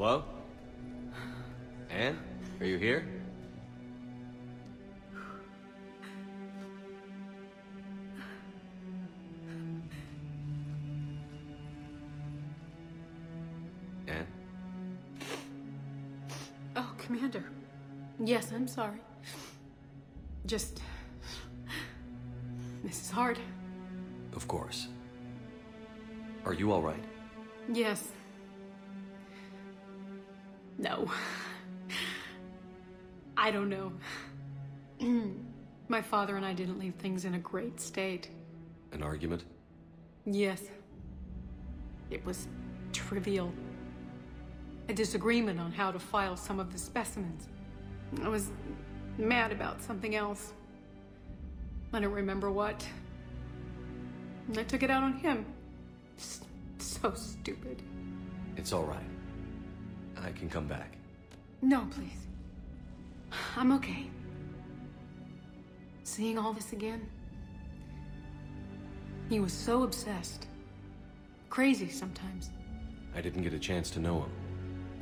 Hello? Anne? Are you here? Anne? Oh, Commander. Yes, I'm sorry. Just... This is hard. Of course. Are you all right? Yes. No. I don't know. My father and I didn't leave things in a great state. An argument? Yes. It was trivial. A disagreement on how to file some of the specimens. I was mad about something else. I don't remember what. And I took it out on him. So stupid. It's all right. I can come back. No, please. I'm okay. Seeing all this again? He was so obsessed. Crazy sometimes. I didn't get a chance to know him.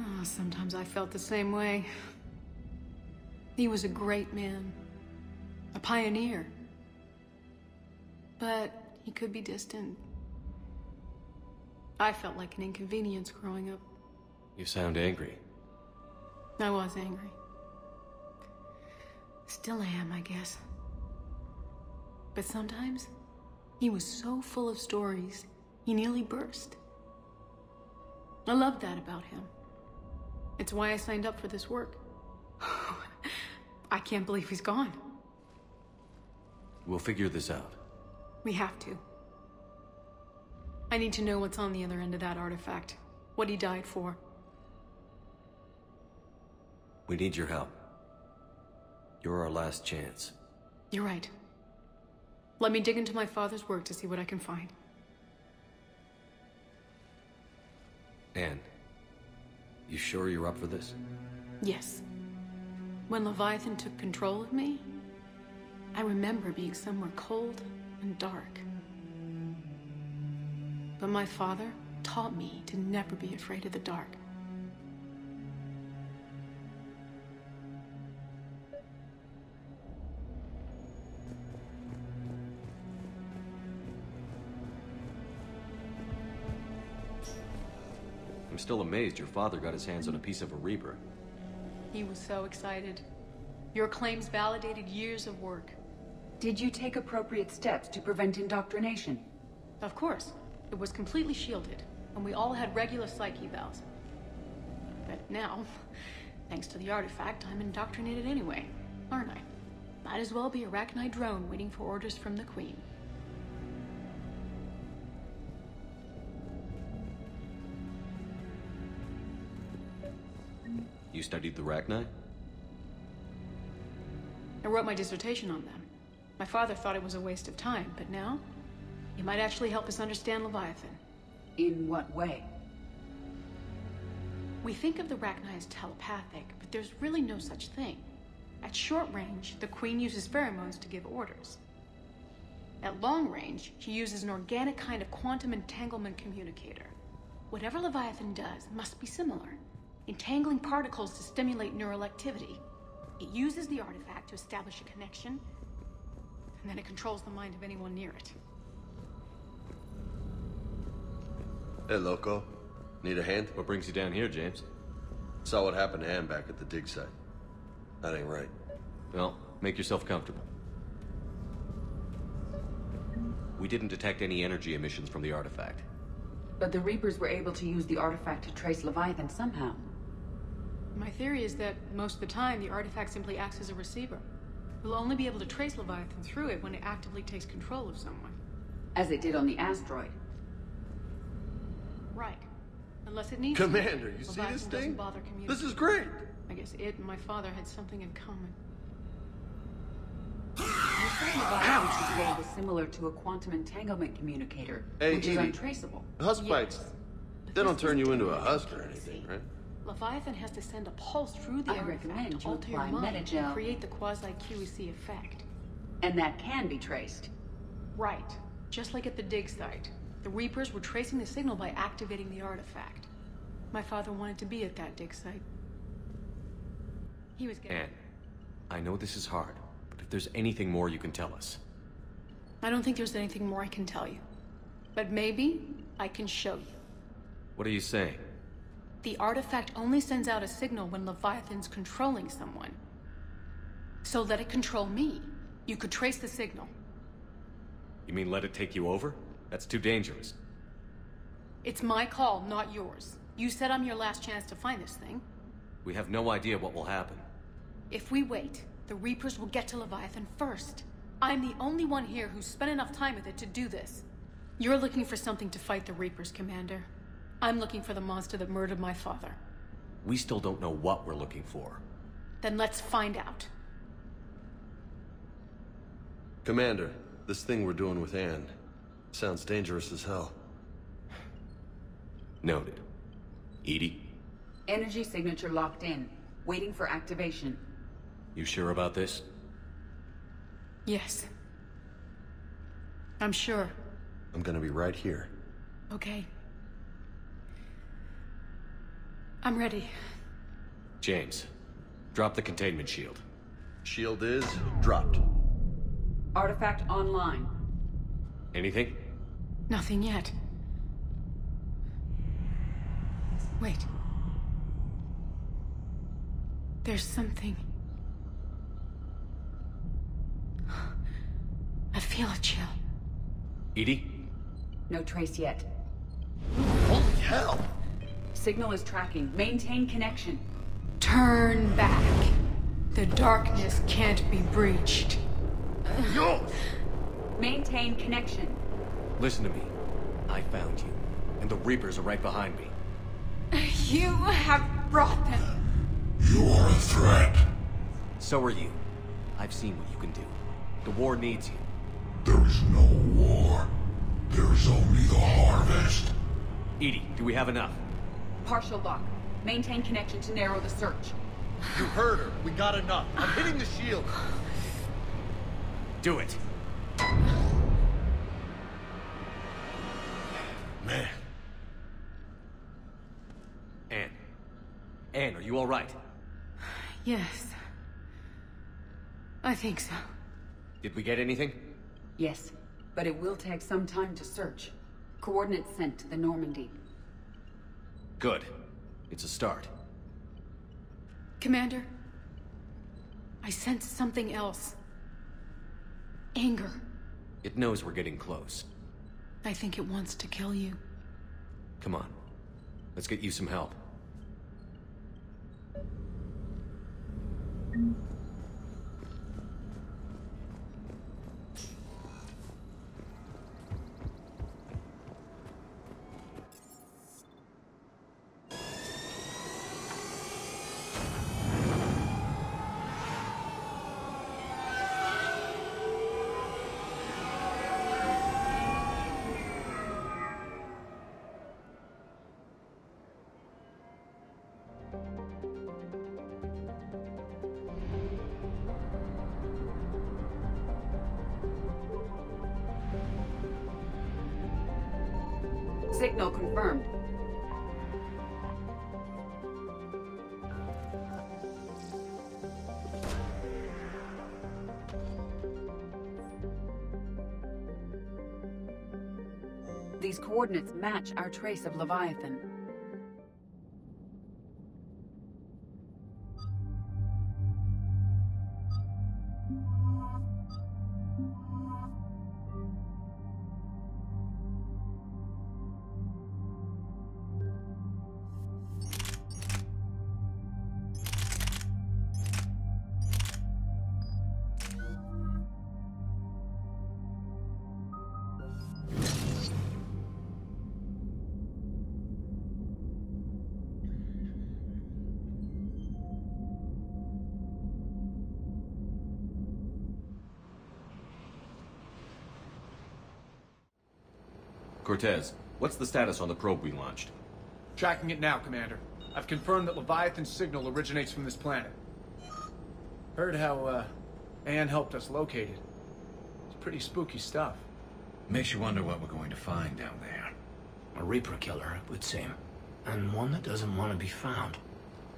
Oh, sometimes I felt the same way. He was a great man. A pioneer. But he could be distant. I felt like an inconvenience growing up. You sound angry. I was angry. Still am, I guess. But sometimes, he was so full of stories, he nearly burst. I loved that about him. It's why I signed up for this work. I can't believe he's gone. We'll figure this out. We have to. I need to know what's on the other end of that artifact. What he died for. We need your help. You're our last chance. You're right. Let me dig into my father's work to see what I can find. Anne, you sure you're up for this? Yes. When Leviathan took control of me, I remember being somewhere cold and dark. But my father taught me to never be afraid of the dark. I'm still amazed your father got his hands on a piece of a Reaper. He was so excited. Your claims validated years of work. Did you take appropriate steps to prevent indoctrination? Of course. It was completely shielded, and we all had regular psych evals. But now, thanks to the artifact, I'm indoctrinated anyway, aren't I? Might as well be a Arachnite drone waiting for orders from the Queen. You studied the Arachnite? I wrote my dissertation on them. My father thought it was a waste of time, but now, it might actually help us understand Leviathan. In what way? We think of the Arachnite as telepathic, but there's really no such thing. At short range, the Queen uses pheromones to give orders. At long range, she uses an organic kind of quantum entanglement communicator. Whatever Leviathan does must be similar, entangling particles to stimulate neural activity. It uses the artifact to establish a connection, and then it controls the mind of anyone near it. Hey, Loco. Need a hand? What brings you down here, James? Saw what happened to Ann back at the dig site. That ain't right. Well, make yourself comfortable. We didn't detect any energy emissions from the artifact. But the Reapers were able to use the artifact to trace Leviathan somehow. My theory is that most of the time, the artifact simply acts as a receiver. We'll only be able to trace Leviathan through it when it actively takes control of someone. As it did on the asteroid. Right. Unless it needs Commander, to. you see Leviathan this doesn't thing? bother communicating. This is great! I guess it and my father had something in common. Leviathan's control was similar to a quantum entanglement communicator, Hey, which is Edie. untraceable. Husk Yes. bites, But they don't this turn is you into a different, husk or you anything, see. right? Leviathan has to send a pulse through the I artifact recommend to you alter your apply mind Metagel. and create the quasi-QEC effect. And that can be traced. Right. Just like at the dig site. The Reapers were tracing the signal by activating the artifact. My father wanted to be at that dig site. He was getting... Anne, I know this is hard, but if there's anything more you can tell us. I don't think there's anything more I can tell you. But maybe I can show you. What are you saying? The artifact only sends out a signal when Leviathan's controlling someone. So let it control me. You could trace the signal. You mean let it take you over? That's too dangerous. It's my call, not yours. You said I'm your last chance to find this thing. We have no idea what will happen. If we wait, the Reapers will get to Leviathan first. I'm the only one here who's spent enough time with it to do this. You're looking for something to fight the Reapers, Commander. I'm looking for the monster that murdered my father. We still don't know what we're looking for. Then let's find out. Commander, this thing we're doing with Anne sounds dangerous as hell. Noted. Edie? Energy signature locked in. Waiting for activation. You sure about this? Yes. I'm sure. I'm gonna be right here. Okay. I'm ready. James, drop the containment shield. Shield is dropped. Artifact online. Anything? Nothing yet. Wait. There's something. I feel a chill. Edie? No trace yet. Holy hell! Signal is tracking. Maintain connection. Turn back. The darkness can't be breached. Yo! Maintain connection. Listen to me. I found you, and the Reapers are right behind me. You have brought them. You are a threat. So are you. I've seen what you can do. The war needs you. There is no war. There is only the harvest. Edie, do we have enough? Partial lock. Maintain connection to narrow the search. You heard her. We got enough. I'm hitting the shield. Do it. Man. Anne. Anne, are you all right? Yes. I think so. Did we get anything? Yes, but it will take some time to search. Coordinates sent to the Normandy. Good. It's a start. Commander, I sense something else. Anger. It knows we're getting close. I think it wants to kill you. Come on. Let's get you some help. Signal confirmed. These coordinates match our trace of Leviathan. Cortez, what's the status on the probe we launched? Tracking it now, Commander. I've confirmed that Leviathan's signal originates from this planet. Heard how, Anne helped us locate it. It's pretty spooky stuff. Makes you wonder what we're going to find down there. A Reaper killer, it would seem. And one that doesn't want to be found.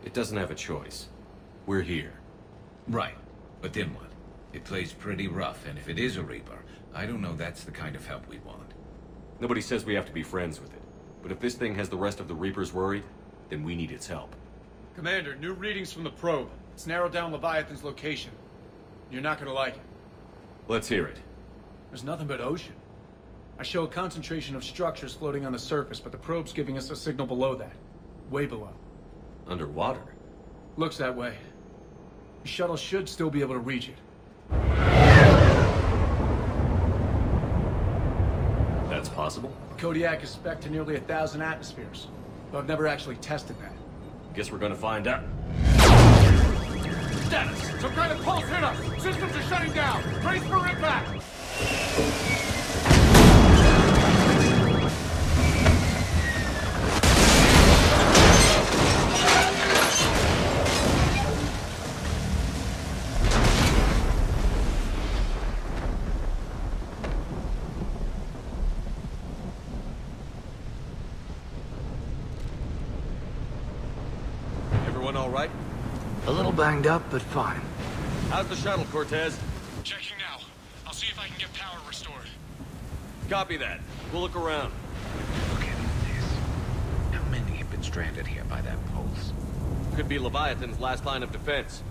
It doesn't have a choice. We're here. Right. But then what? It plays pretty rough, and if it is a Reaper, I don't know that's the kind of help we want. Nobody says we have to be friends with it. But if this thing has the rest of the Reapers worried, then we need its help. Commander, new readings from the probe. It's narrowed down Leviathan's location. You're not gonna like it. Let's hear it. There's nothing but ocean. I show a concentration of structures floating on the surface, but the probe's giving us a signal below that. Way below. Underwater? Looks that way. The shuttle should still be able to reach it. That's possible? Kodiak is spec'd to nearly 1,000 atmospheres, but I've never actually tested that. Guess we're gonna find out. Status! Some kind of pulse hit us! Systems are shutting down! Brace for impact! Everyone all right? A little banged up, but fine. How's the shuttle, Cortez? Checking now. I'll see if I can get power restored. Copy that. We'll look around. Look at this. How many have been stranded here by that pulse? Could be Leviathan's last line of defense.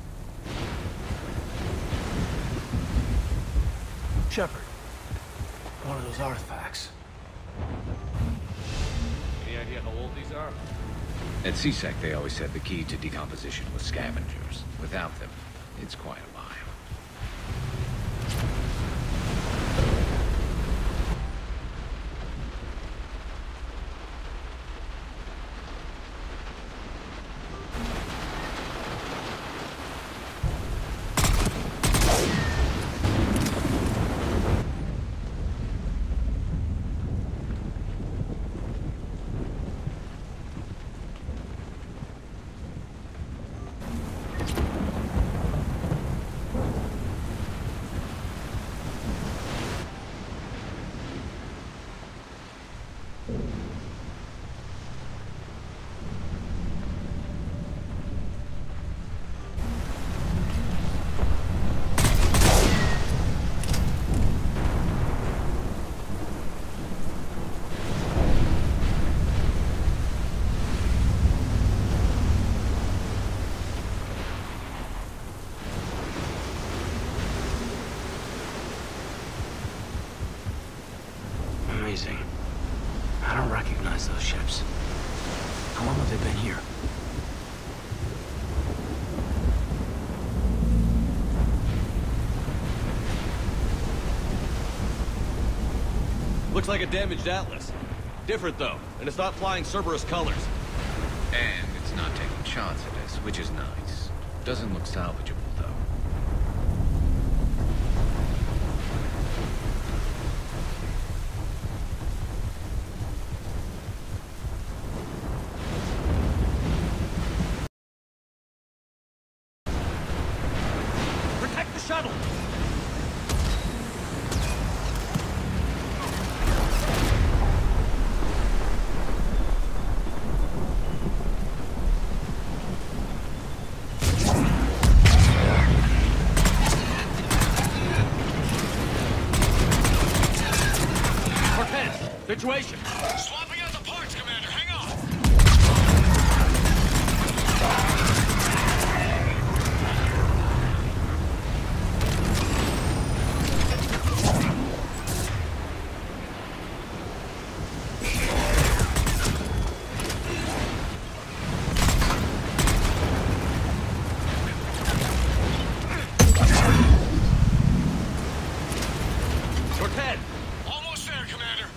Shepard. One of those artifacts. Any idea how old these are? At CSEC, they always said the key to decomposition was scavengers. Without them, it's quite a mile. Amazing. I don't recognize those ships. How long have they been here? Looks like a damaged Atlas. Different though, and it's not flying Cerberus colors. And it's not taking shots at us, which is nice. Doesn't look salvageable, though. Protect the shuttle! Situation! Swapping out the parts, Commander. Hang on! Cortez! Almost there, Commander.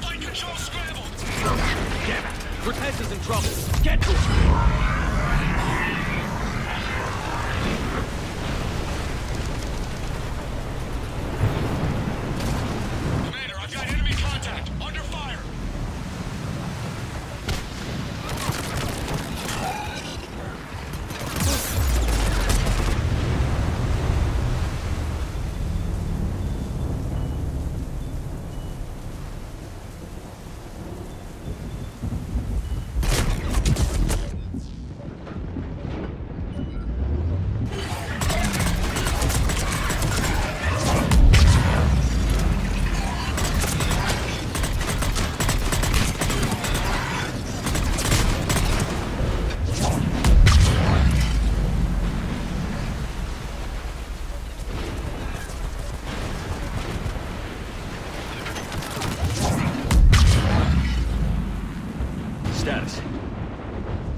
Flight control scrambled! Damn it! Cortez is in trouble! Get to him!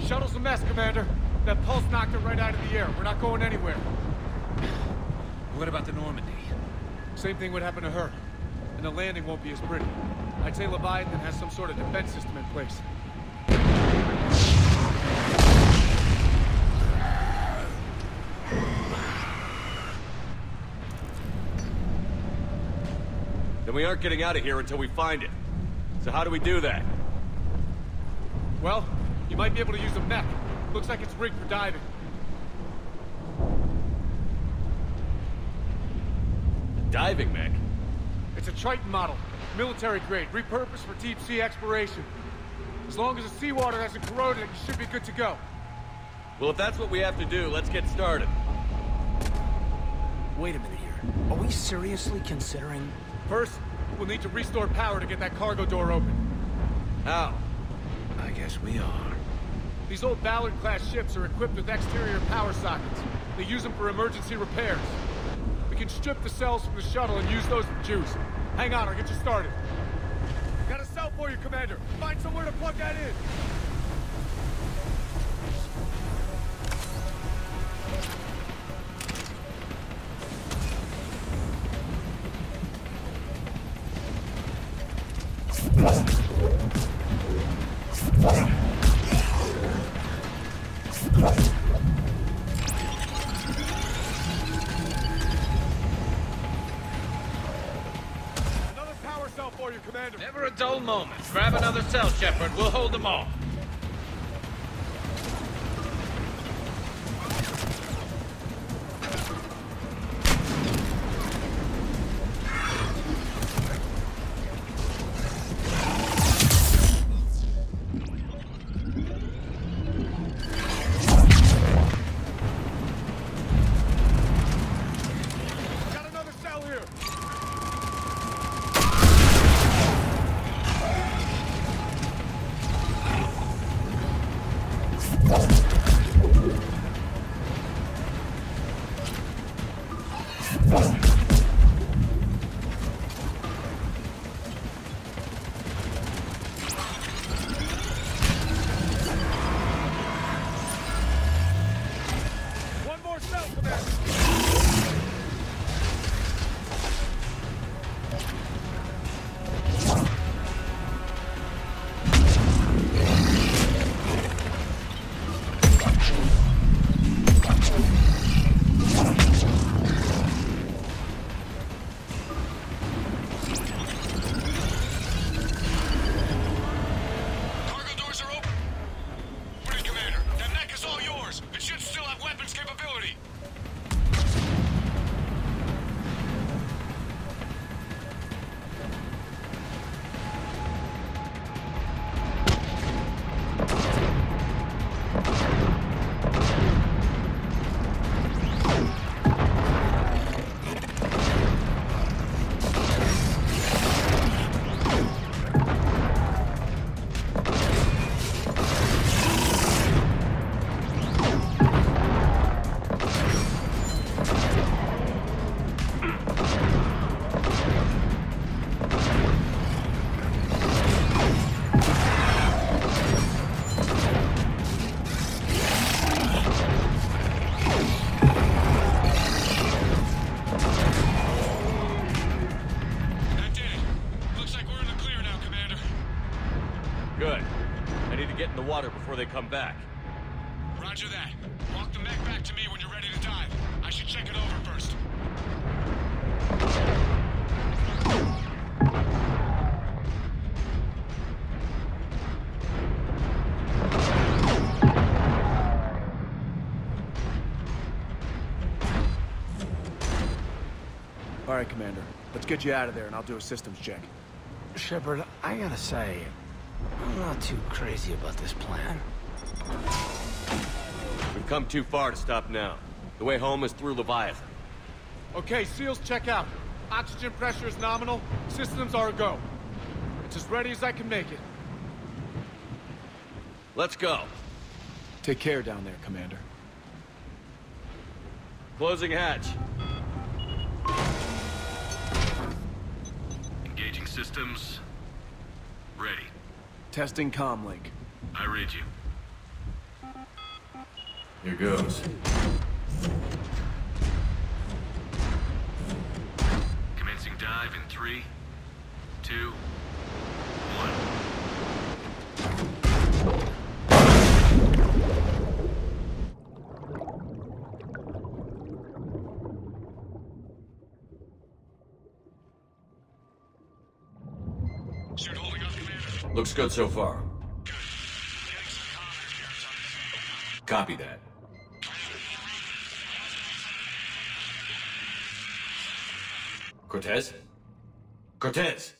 Shuttle's a mess, Commander. That pulse knocked it right out of the air. We're not going anywhere. What about the Normandy? Same thing would happen to her. And the landing won't be as pretty. I'd say Leviathan has some sort of defense system in place. Then we aren't getting out of here until we find it. So how do we do that? Well, you might be able to use a mech. Looks like it's rigged for diving. A diving mech? It's a Triton model. Military grade, repurposed for deep sea exploration. As long as the seawater hasn't corroded it, you should be good to go. Well, if that's what we have to do, let's get started. Wait a minute here. Are we seriously considering... First, we'll need to restore power to get that cargo door open. How? I guess we are. These old Ballard-class ships are equipped with exterior power sockets. They use them for emergency repairs. We can strip the cells from the shuttle and use those for juice. Hang on, I'll get you started. Got a cell for you, Commander. Find somewhere to plug that in. Another power cell for you, Commander. Never a dull moment. Grab another cell, Shepard. We'll hold them all. Got another cell here. Good. I need to get in the water before they come back. Roger that. Walk the mech back to me when you're ready to dive. I should check it over first. All right, Commander. Let's get you out of there, and I'll do a systems check. Shepard, I gotta say, I'm not too crazy about this plan. We've come too far to stop now. The way home is through Leviathan. Okay, SEALs, check out. Oxygen pressure is nominal. Systems are a go. It's as ready as I can make it. Let's go. Take care down there, Commander. Closing hatch. Engaging systems. Ready. Testing comlink. I read you. Here goes. Commencing dive in 3, 2, 1. Suit holding up, Commander. Looks good so far. Copy that. Cortez? Cortez!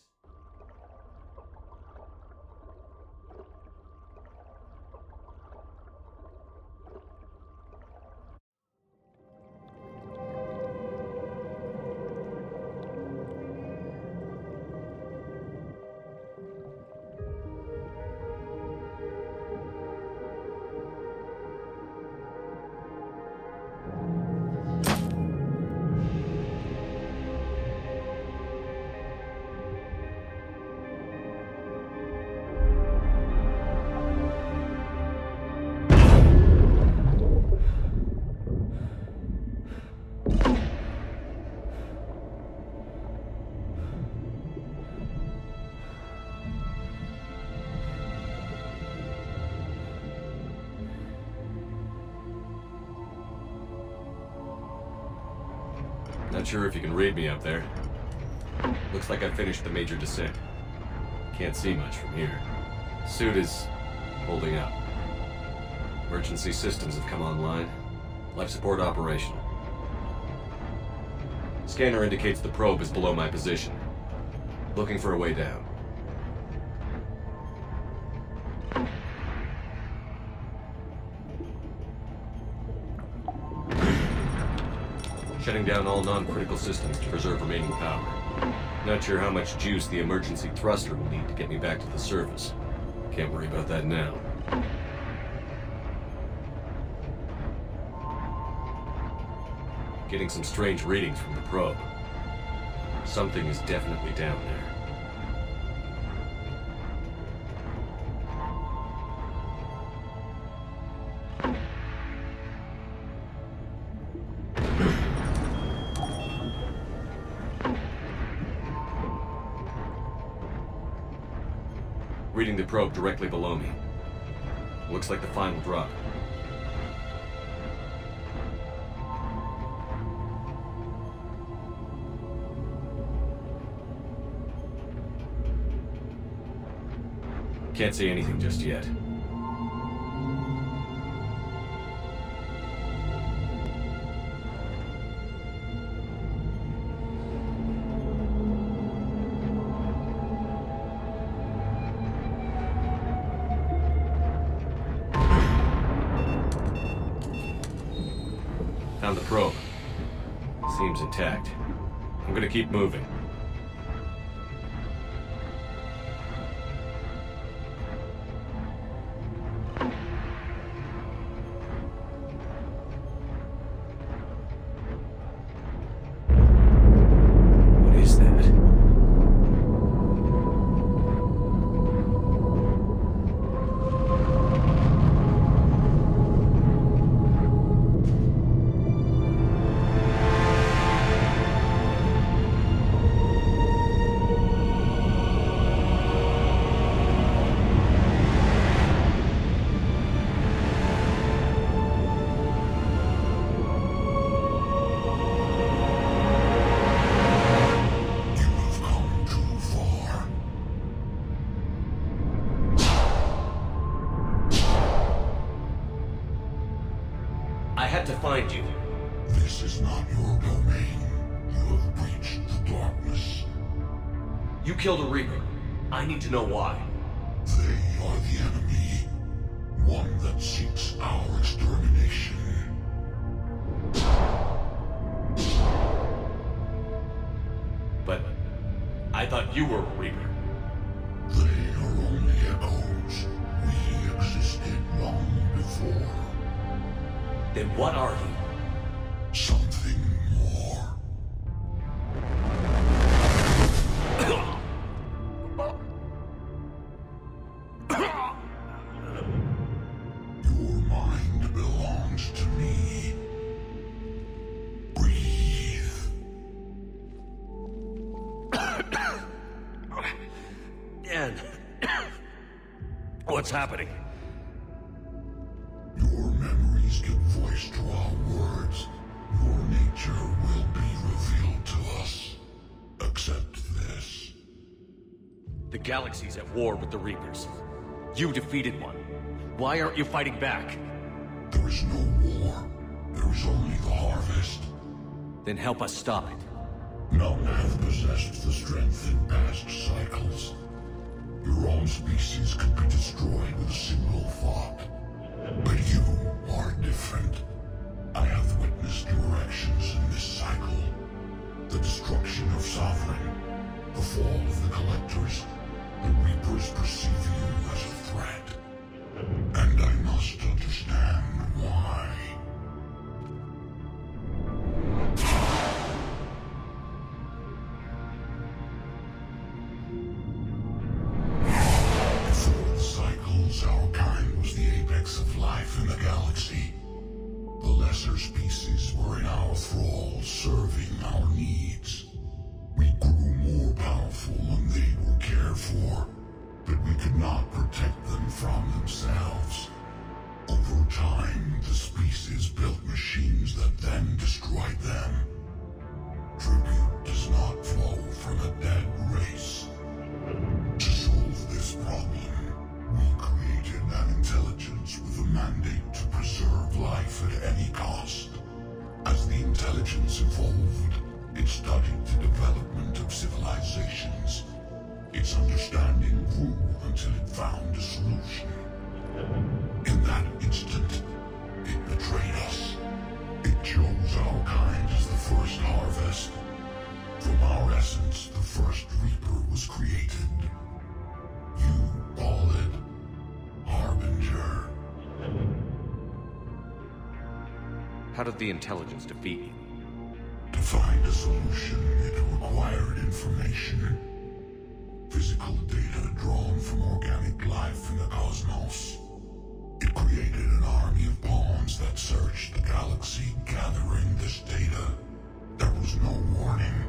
Not sure if you can read me up there. Looks like I finished the major descent. Can't see much from here. Suit is holding up. Emergency systems have come online. Life support operational. Scanner indicates the probe is below my position. Looking for a way down. Shutting down all non-critical systems to preserve remaining power. Not sure how much juice the emergency thruster will need to get me back to the surface. Can't worry about that now. Getting some strange readings from the probe. Something is definitely down there. Reading the probe directly below me. Looks like the final drop. Can't see anything just yet. Found the probe. Seems intact. I'm gonna keep moving. What is that? to find you. This is not your domain. You have breached the darkness. You killed a Reaper. I need to know why. They are the enemy. One that seeks our extermination. But I thought you were a Reaper. They are only echoes. We existed long before. Then what are you? Something more. Your mind belongs to me. Breathe. Dan. What's happening? Your memories give voice to our words. Your nature will be revealed to us. Accept this. The galaxy's at war with the Reapers. You defeated one. Why aren't you fighting back? There is no war. There is only the harvest. Then help us stop it. None have possessed the strength in past cycles. Your own species could be destroyed with a single thought. But you are different. I have witnessed your actions in this cycle. The destruction of Sovereign, the fall of the Collectors. The Reapers perceive you as a threat. And I must understand why. Before the cycles, our kind was the apex of life in the galaxy. The lesser species were in our thrall, serving our needs. We grew more powerful when they were cared for, but we could not protect them from themselves. Over time, the species built machines that then destroyed them. Tribute does not flow from a dead race. To solve this problem, we created an intelligence with a mandate to preserve life at any cost. As the intelligence evolved, it studied the development of civilizations. Its understanding grew until it found a solution. In that instant, it betrayed us. It chose our kind as the first harvest. From our essence, the first Reaper was created. You call it Harbinger. How did the intelligence defeat you? To find a solution, it required information. Physical data drawn from organic life in the cosmos. It created an army of pawns that searched the galaxy, gathering this data. There was no warning.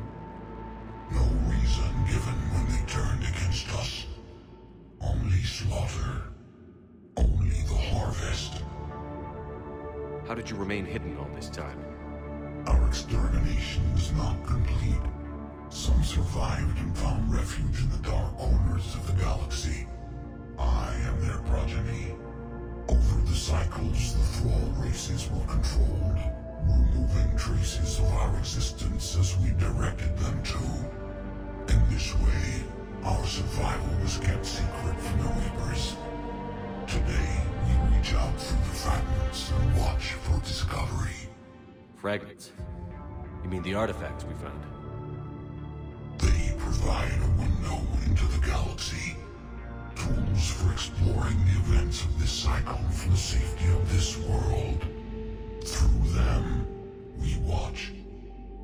No reason given when they turned against us. Only slaughter. Only the harvest. How did you remain hidden all this time? Our extermination was not complete. Some survived and found refuge in the dark corners of the galaxy. I am their progeny. Over the cycles, the thrall races were controlled, removing traces of our existence as we directed them to. In this way, our survival was kept secret from the Reapers. Today, we reach out through the fragments and watch for discovery. Fragments? You mean the artifacts we found? They provide a window into the galaxy. Tools for exploring the events of this cycle for the safety of this world. Through them, we watch,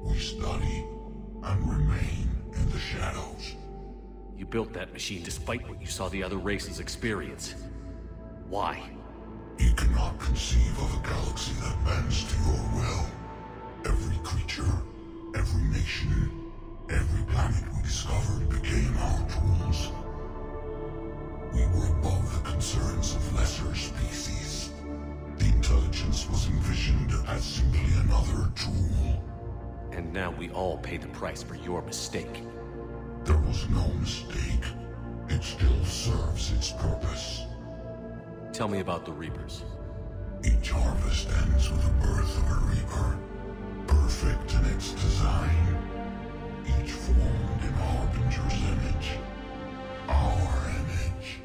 we study, and remain in the shadows. You built that machine despite what you saw the other races experience. Why? You cannot conceive of a galaxy that bends to your will. Every creature, every nation, every planet we discovered became our tools. We were above the concerns of lesser species. The intelligence was envisioned as simply another tool. And now we all pay the price for your mistake. There was no mistake. It still serves its purpose. Tell me about the Reapers. Each harvest ends with the birth of a reaper, perfect in its design, each formed in Harbinger's image, our image.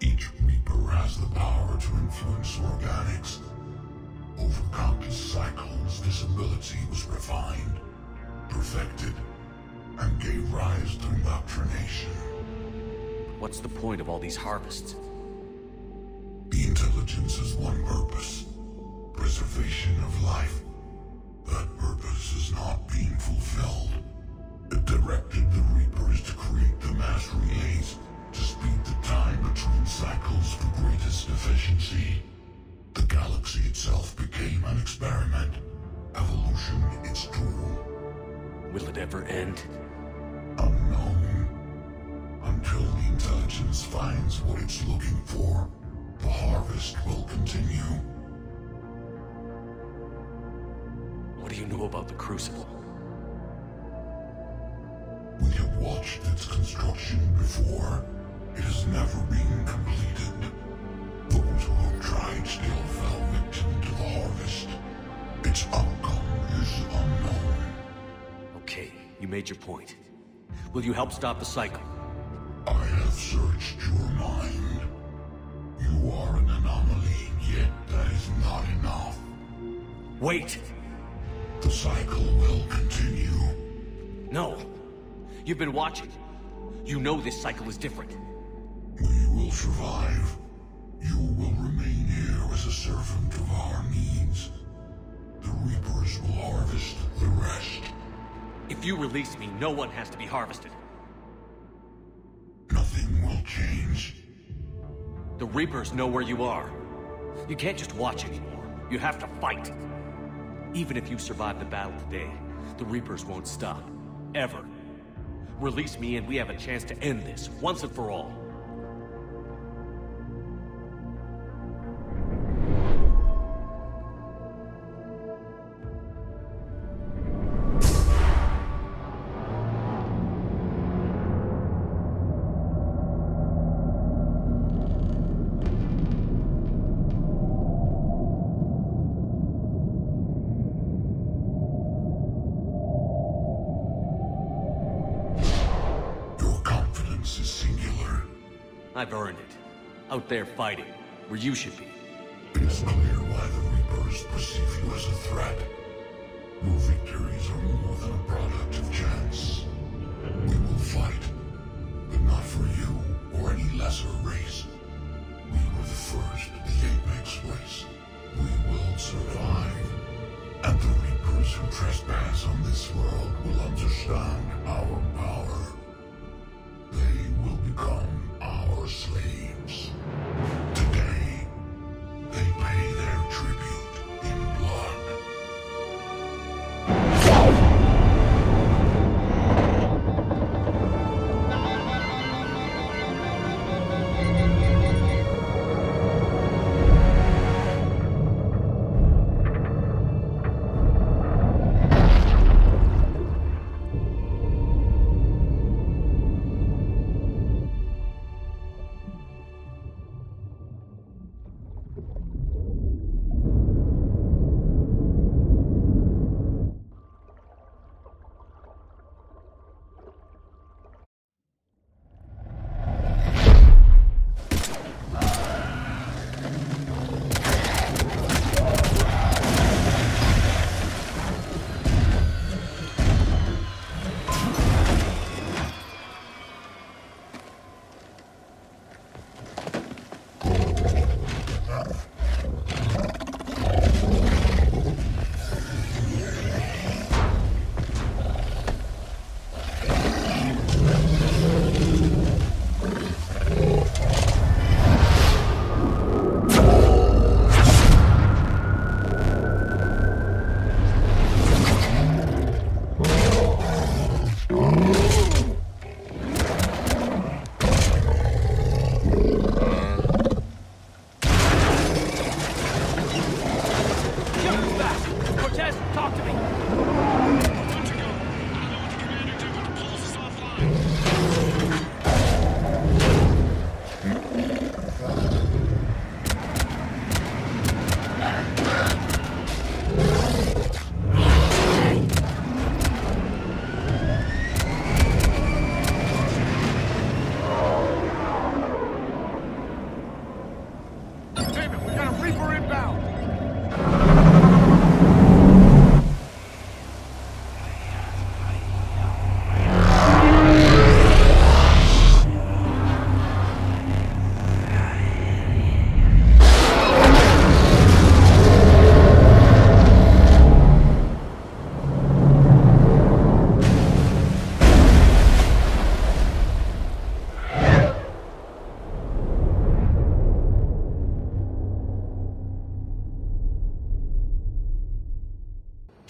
Each reaper has the power to influence organics. Over countless cycles, this ability was refined, perfected, and gave rise to indoctrination. What's the point of all these harvests? The intelligence has one purpose: preservation of life. That purpose is not being fulfilled. It directed the Reapers to create the mass relays to speed the time between cycles for greatest efficiency. The galaxy itself became an experiment. Evolution its tool. Will it ever end? Unknown. Until the intelligence finds what it's looking for, the harvest will continue. What do you know about the Crucible? We have watched its construction before. It has never been completed. Those who have tried still fell victim to the harvest. Its outcome is unknown. Okay, you made your point. Will you help stop the cycle? I have searched your mind. You are an anomaly, yet that is not enough. Wait! The cycle will continue. No! You've been watching. You know this cycle is different. We will survive. You will remain here as a servant of our needs. The Reapers will harvest the rest. If you release me, no one has to be harvested. Nothing will change. The Reapers know where you are. You can't just watch anymore. You have to fight. Even if you survive the battle today, the Reapers won't stop. Ever. Release me and we have a chance to end this, once and for all. I've earned it. Out there fighting, where you should be. It is clear why the Reapers perceive you as a threat. Your victories are more than a product of chance. We will fight, but not for you or any lesser race. We were the first, the Apex race. We will survive. And the Reapers who trespass on this world will understand our power. They will become our slaves. Today, they pay their tribute in blood.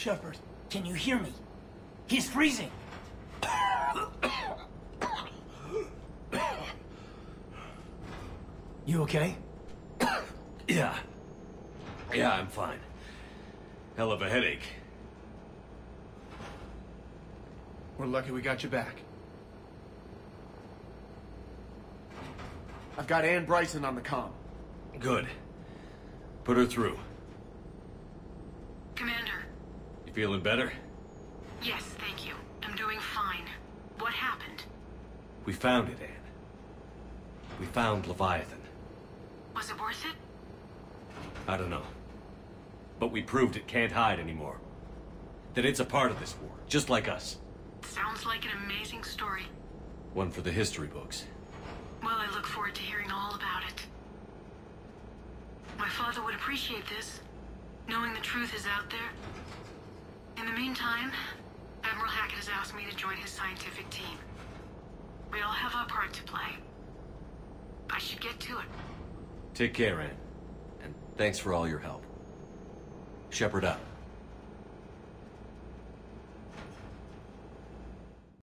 Shepard, can you hear me? He's freezing! You okay? Yeah. Yeah, I'm fine. Hell of a headache. We're lucky we got you back. I've got Ann Bryson on the comm. Good. Put her through. Commander. You feeling better? Yes, thank you. I'm doing fine. What happened? We found it, Ann. We found Leviathan. Was it worth it? I don't know. But we proved it can't hide anymore. That it's a part of this war, just like us. Sounds like an amazing story. One for the history books. Well, I look forward to hearing all about it. My father would appreciate this, knowing the truth is out there. In the meantime, Admiral Hackett has asked me to join his scientific team. We all have our part to play. I should get to it. Take care, Ann. And thanks for all your help. Shepard out.